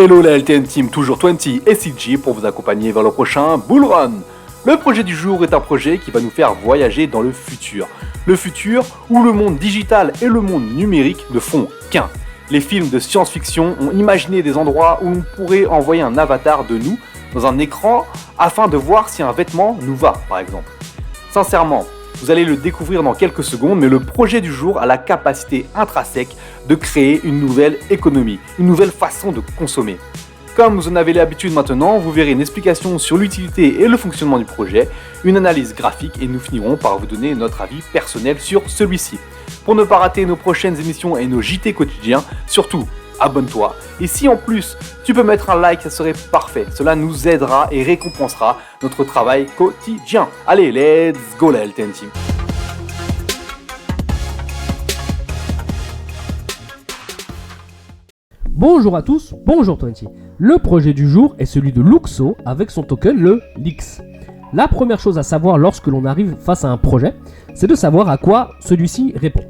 Hello la LTN Team, toujours 20 et CG pour vous accompagner vers le prochain Bull Run. Le projet du jour est un projet qui va nous faire voyager dans le futur. Le futur où le monde digital et le monde numérique ne font qu'un. Les films de science-fiction ont imaginé des endroits où on pourrait envoyer un avatar de nous dans un écran afin de voir si un vêtement nous va, par exemple. Sincèrement, vous allez le découvrir dans quelques secondes, mais le projet du jour a la capacité intrinsèque de créer une nouvelle économie, une nouvelle façon de consommer. Comme vous en avez l'habitude maintenant, vous verrez une explication sur l'utilité et le fonctionnement du projet, une analyse graphique et nous finirons par vous donner notre avis personnel sur celui-ci. Pour ne pas rater nos prochaines émissions et nos JT quotidiens, surtout abonne-toi. Et si en plus tu peux mettre un like, ça serait parfait. Cela nous aidera et récompensera notre travail quotidien. Allez, let's go la LTN Team. Bonjour à tous, bonjour 20. Le projet du jour est celui de Luxo avec son token le LIX. La première chose à savoir lorsque l'on arrive face à un projet, c'est de savoir à quoi celui-ci répond.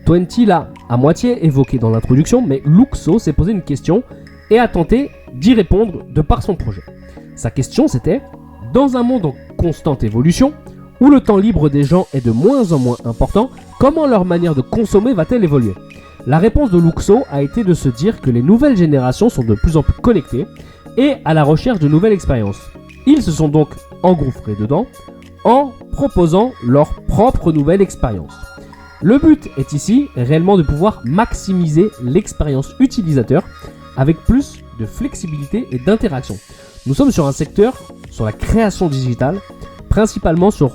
20 l'a à moitié évoqué dans l'introduction, mais Luxo s'est posé une question et a tenté d'y répondre de par son projet. Sa question c'était, dans un monde en constante évolution, où le temps libre des gens est de moins en moins important, comment leur manière de consommer va-t-elle évoluer ? La réponse de Luxo a été de se dire que les nouvelles générations sont de plus en plus connectées et à la recherche de nouvelles expériences. Ils se sont donc engouffrés dedans en proposant leur propre nouvelle expérience. Le but est ici réellement de pouvoir maximiser l'expérience utilisateur avec plus de flexibilité et d'interaction. Nous sommes sur un secteur, sur la création digitale, principalement sur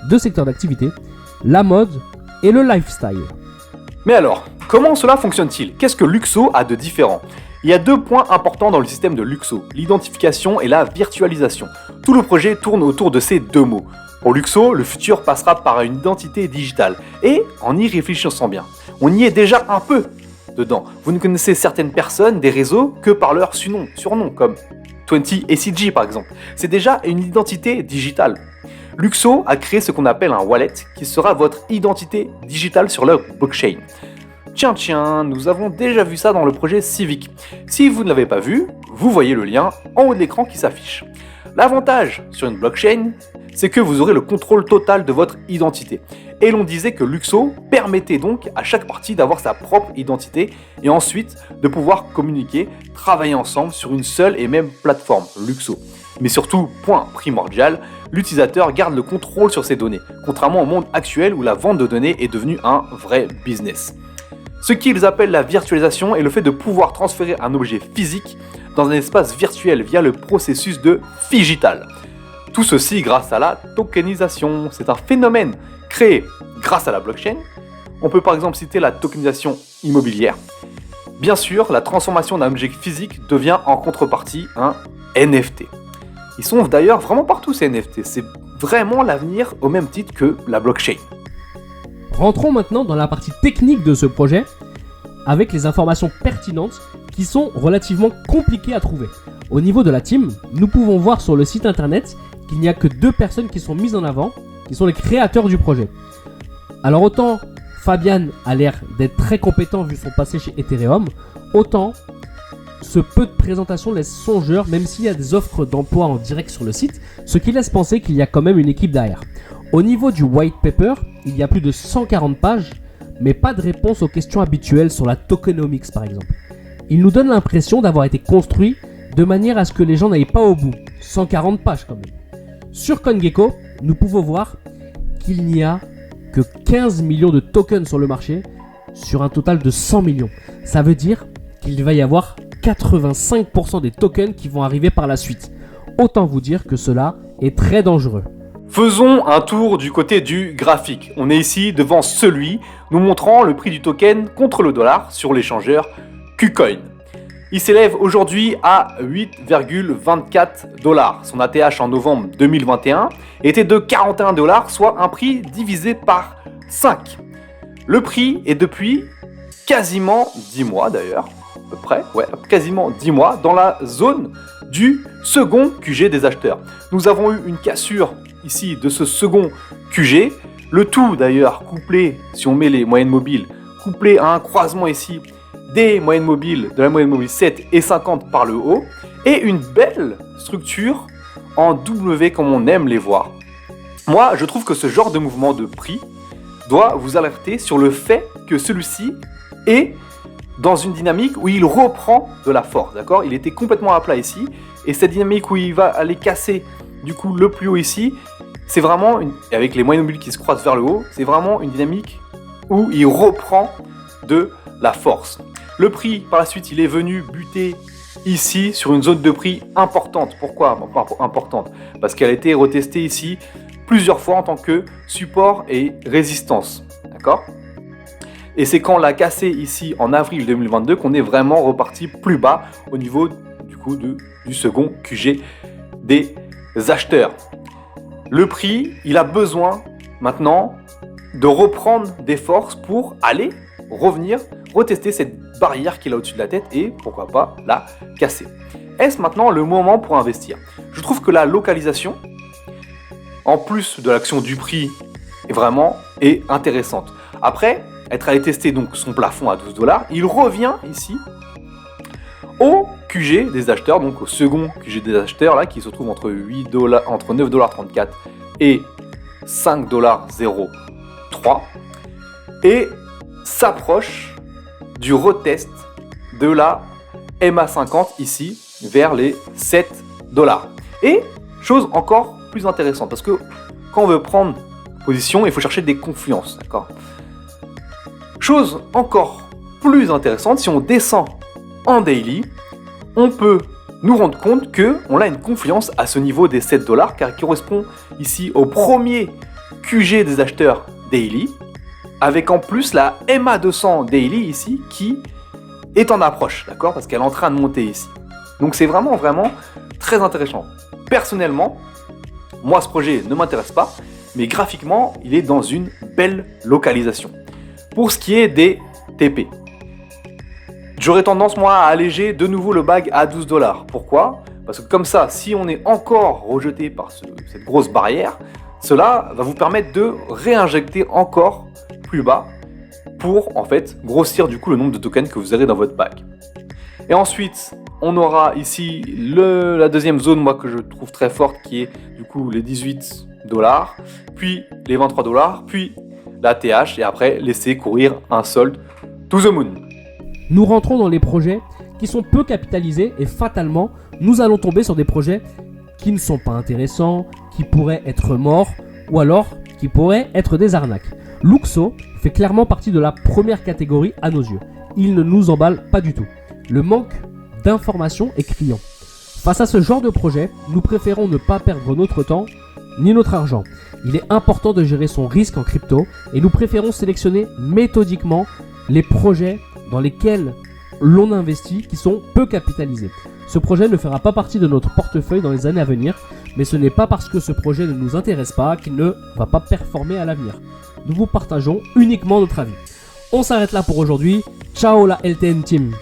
deux secteurs d'activité, la mode et le lifestyle. Mais alors, comment cela fonctionne-t-il ? Qu'est-ce que Luxo a de différent ? Il y a deux points importants dans le système de Luxo, l'identification et la virtualisation. Tout le projet tourne autour de ces deux mots. Pour Luxo, le futur passera par une identité digitale. Et en y réfléchissant bien, on y est déjà un peu dedans. Vous ne connaissez certaines personnes des réseaux que par leur surnom, comme 20 et CG par exemple. C'est déjà une identité digitale. Luxo a créé ce qu'on appelle un wallet qui sera votre identité digitale sur leur blockchain. Tiens, nous avons déjà vu ça dans le projet Civic. Si vous ne l'avez pas vu, vous voyez le lien en haut de l'écran qui s'affiche. L'avantage sur une blockchain, c'est que vous aurez le contrôle total de votre identité. Et l'on disait que Luxo permettait donc à chaque partie d'avoir sa propre identité et ensuite de pouvoir communiquer, travailler ensemble sur une seule et même plateforme, Luxo. Mais surtout, point primordial, l'utilisateur garde le contrôle sur ses données, contrairement au monde actuel où la vente de données est devenue un vrai business. Ce qu'ils appellent la virtualisation est le fait de pouvoir transférer un objet physique dans un espace virtuel via le processus de figital. Tout ceci grâce à la tokenisation. C'est un phénomène créé grâce à la blockchain. On peut par exemple citer la tokenisation immobilière. Bien sûr, la transformation d'un objet physique devient en contrepartie un NFT. Ils sont d'ailleurs vraiment partout ces NFT. C'est vraiment l'avenir au même titre que la blockchain. Rentrons maintenant dans la partie technique de ce projet avec les informations pertinentes qui sont relativement compliquées à trouver. Au niveau de la team, nous pouvons voir sur le site internet qu'il n'y a que 2 personnes qui sont mises en avant, qui sont les créateurs du projet. Alors autant Fabian a l'air d'être très compétent vu son passé chez Ethereum, autant ce peu de présentation laisse songeur même s'il y a des offres d'emploi en direct sur le site, ce qui laisse penser qu'il y a quand même une équipe derrière. Au niveau du white paper, il y a plus de 140 pages, mais pas de réponse aux questions habituelles sur la tokenomics par exemple. Il nous donne l'impression d'avoir été construit de manière à ce que les gens n'aillent pas au bout. 140 pages quand même. Sur CoinGecko, nous pouvons voir qu'il n'y a que 15 millions de tokens sur le marché sur un total de 100 millions. Ça veut dire qu'il va y avoir 85% des tokens qui vont arriver par la suite. Autant vous dire que cela est très dangereux. Faisons un tour du côté du graphique. On est ici devant celui nous montrant le prix du token contre le dollar sur l'échangeur KuCoin. Il s'élève aujourd'hui à 8,24 $. Son ATH en novembre 2021 était de 41 $, soit un prix divisé par 5. Le prix est depuis quasiment 10 mois d'ailleurs, à peu près, quasiment 10 mois dans la zone du second QG des acheteurs. Nous avons eu une cassure ici de ce second QG, le tout d'ailleurs couplé, si on met les moyennes mobiles, couplé à un croisement ici de la moyenne mobile 7 et 50 par le haut, et une belle structure en W comme on aime les voir. Moi, je trouve que ce genre de mouvement de prix doit vous alerter sur le fait que celui-ci est dans une dynamique où il reprend de la force, d'accord ? Il était complètement à plat ici, et cette dynamique où il va aller casser du coup le plus haut ici, c'est vraiment, avec les moyennes mobiles qui se croisent vers le haut, c'est vraiment une dynamique où il reprend de la force. Le prix, par la suite, il est venu buter ici sur une zone de prix importante. Pourquoi importante ? Parce qu'elle a été retestée ici plusieurs fois en tant que support et résistance, d'accord ? Et c'est quand on l'a cassé ici en avril 2022 qu'on est vraiment reparti plus bas au niveau du coup du second QG des acheteurs. Le prix, il a besoin maintenant de reprendre des forces pour aller revenir, retester cette barrière qu'il a au-dessus de la tête et pourquoi pas la casser. Est-ce maintenant le moment pour investir ? Je trouve que la localisation, en plus de l'action du prix, est intéressante. Après, être allé tester donc son plafond à $12, il revient ici au QG des acheteurs, donc au second QG des acheteurs là, qui se trouve entre $9,34 et $5,03 et s'approche du retest de la MA50 ici vers les $7. Et chose encore plus intéressante, parce que quand on veut prendre position, il faut chercher des confluences, d'accord ? Chose encore plus intéressante, si on descend en daily, on peut nous rendre compte qu'on a une confluence à ce niveau des $7, car il correspond ici au premier QG des acheteurs daily, avec en plus la MA200 daily ici qui est en approche, d'accord ? Parce qu'elle est en train de monter ici. Donc c'est vraiment très intéressant. Personnellement, moi ce projet ne m'intéresse pas, mais graphiquement, il est dans une belle localisation. Pour ce qui est des TP, j'aurais tendance moi à alléger de nouveau le bag à $12. Pourquoi ? Parce que comme ça, si on est encore rejeté par cette grosse barrière, cela va vous permettre de réinjecter encore plus bas pour en fait grossir du coup le nombre de tokens que vous aurez dans votre bag. Et ensuite, on aura ici la deuxième zone moi que je trouve très forte qui est du coup les $18, puis les $23, puis la TH et après laisser courir un solde to the moon. Nous rentrons dans les projets qui sont peu capitalisés et fatalement, nous allons tomber sur des projets qui ne sont pas intéressants, qui pourraient être morts ou alors qui pourraient être des arnaques. Luxo fait clairement partie de la première catégorie à nos yeux. Il ne nous emballe pas du tout. Le manque d'informations est criant. Face à ce genre de projet, nous préférons ne pas perdre notre temps ni notre argent. Il est important de gérer son risque en crypto et nous préférons sélectionner méthodiquement les projets dans lesquels l'on investit qui sont peu capitalisés. Ce projet ne fera pas partie de notre portefeuille dans les années à venir, mais ce n'est pas parce que ce projet ne nous intéresse pas qu'il ne va pas performer à l'avenir. Nous vous partageons uniquement notre avis. On s'arrête là pour aujourd'hui. Ciao la LTN Team!